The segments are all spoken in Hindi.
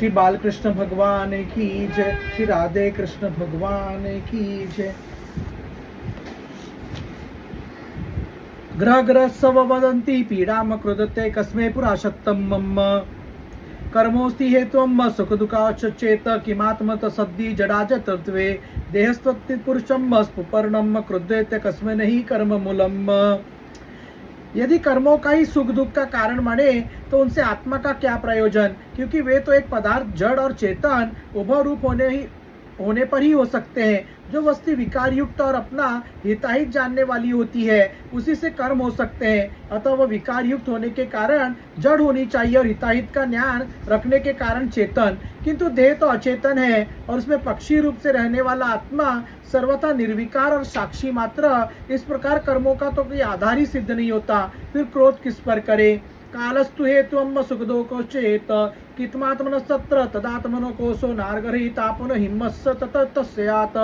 श्री बालकृष्ण भगवान की जय, श्री राधे कृष्ण भगवान की जय। ग्रह ग्रह सव वदन्ति पीड़ाम कृदते कस्मै पुराशक्तं मम कर्मोस्ति हेत्वं सुख दुःखाश्च चेत किमात्मत सद्दि जडाज तत्वे देहस्त्वत्ति पुरुषं स्फुपर्णं क्रुद्धेत कस्मै नहि कर्म मूलम। यदि कर्मों का ही सुख दुख का कारण माने तो उनसे आत्मा का क्या प्रयोजन, क्योंकि वे तो एक पदार्थ जड़ और चेतन उभय रूप होने पर ही हो सकते हैं। जो वस्तु विकार युक्त और अपना हिताहित जानने वाली होती है उसी से कर्म हो सकते हैं। अतः वह विकार युक्त होने के कारण जड़ होनी चाहिए और हिताहित का ज्ञान रखने के कारण चेतन। किंतु देह तो अचेतन है और उसमें पक्षी रूप से रहने वाला आत्मा सर्वथा निर्विकार और साक्षी मात्र। इस प्रकार कर्मों का तो कोई आधार ही सिद्ध नहीं होता, फिर क्रोध किस पर करे। कालस्तु हेत्वं सुख दुःखो चेत कित्मात्मनस्तत्र तदात्मनो कोशो नार्गरहितापनो हिम्मस्स तत तस्यात्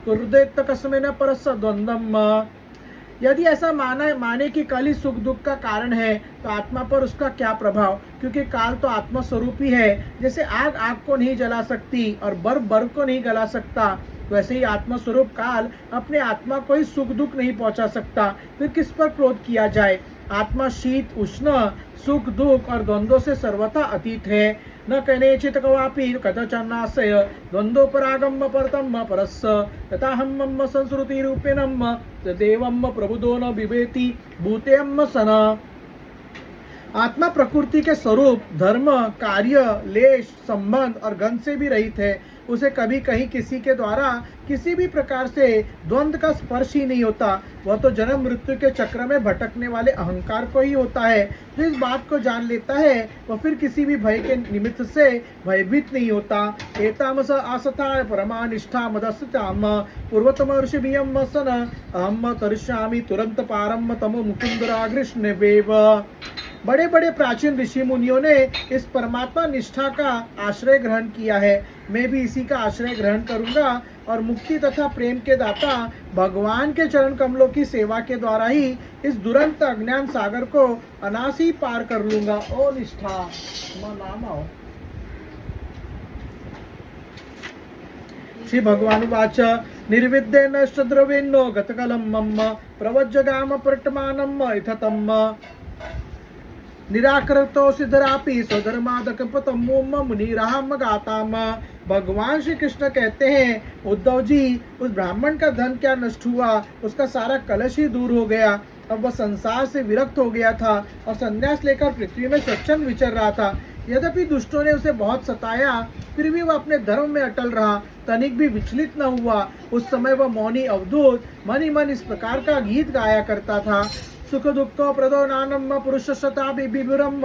कुर्देत कस्मै न परस्य द्वन्द्वम्। यदि ऐसा माने कि कल ही सुख दुख का कारण है तो आत्मा पर उसका क्या प्रभाव, क्योंकि काल तो आत्मा स्वरूप ही है। जैसे आग आग को नहीं जला सकती और बर्फ बर्फ को नहीं गला सकता, वैसे ही आत्मा स्वरूप काल अपने आत्मा को ही सुख दुख नहीं पहुंचा सकता, फिर किस पर क्रोध किया जाए। आत्मा शीत उष्ण सुख दुख और द्वंद्वों से सर्वथा अतीत है। न कनेचित कवापि कथचन्नाशय द्वंद्वोपरागम परतम परस्य तथा हम संस्कृति रूपेणम देवम प्रबुदो न बिभेति भूतेम सन। आत्मा प्रकृति के स्वरूप धर्म कार्य लेश संबंध और गंध से भी रहित है। उसे कभी कहीं किसी के द्वारा किसी भी प्रकार से द्वंद्व का स्पर्श ही नहीं होता। वह तो जन्म मृत्यु के चक्र में भटकने वाले अहंकार को ही होता है। जो इस बात को जान लेता है वह फिर किसी भी भय के निमित्त से भयभीत नहीं होता। एतामस आसथा परमानिष्ठा मदस्ताम पूर्वतम ऋषिभियम सन अहम तरिष्यामि तुरंत पारम तमो मुकुंदराग्रष्ण वेव। बड़े बड़े प्राचीन ऋषि मुनियों ने इस परमात्मा निष्ठा का आश्रय ग्रहण किया है। मैं भी इसी का आश्रय ग्रहण करूंगा और मुक्ति तथा प्रेम के दाता भगवान के चरण कमलों की सेवा के द्वारा ही इस दुरंत अज्ञान सागर को अनासी पार कर लूंगा। ओ निष्ठा नाम आओ। श्री भगवान वाच निर्विद्येन द्रव्येनो गतकलम मम प्रवज्जगाम प्रटमानम इथतम निराकृतो सिद्धरापि स्वधर्मादकपतम मुनिराम गाताम। भगवान श्री कृष्ण कहते हैं, उद्धव जी, उस ब्राह्मण का धन क्या नष्ट हुआ, उसका सारा कलश ही दूर हो गया। अब वह संसार से विरक्त हो गया था और संन्यास लेकर पृथ्वी में स्वच्छंद विचर रहा था। यद्यपि दुष्टों ने उसे बहुत सताया, फिर भी वह अपने धर्म में अटल रहा, तनिक भी विचलित न हुआ। उस समय वह मौनी अवधूत मन ही मन इस प्रकार का गीत गाया करता था। सुख दुःख प्रदो नानम पुरुष शता बिभिरम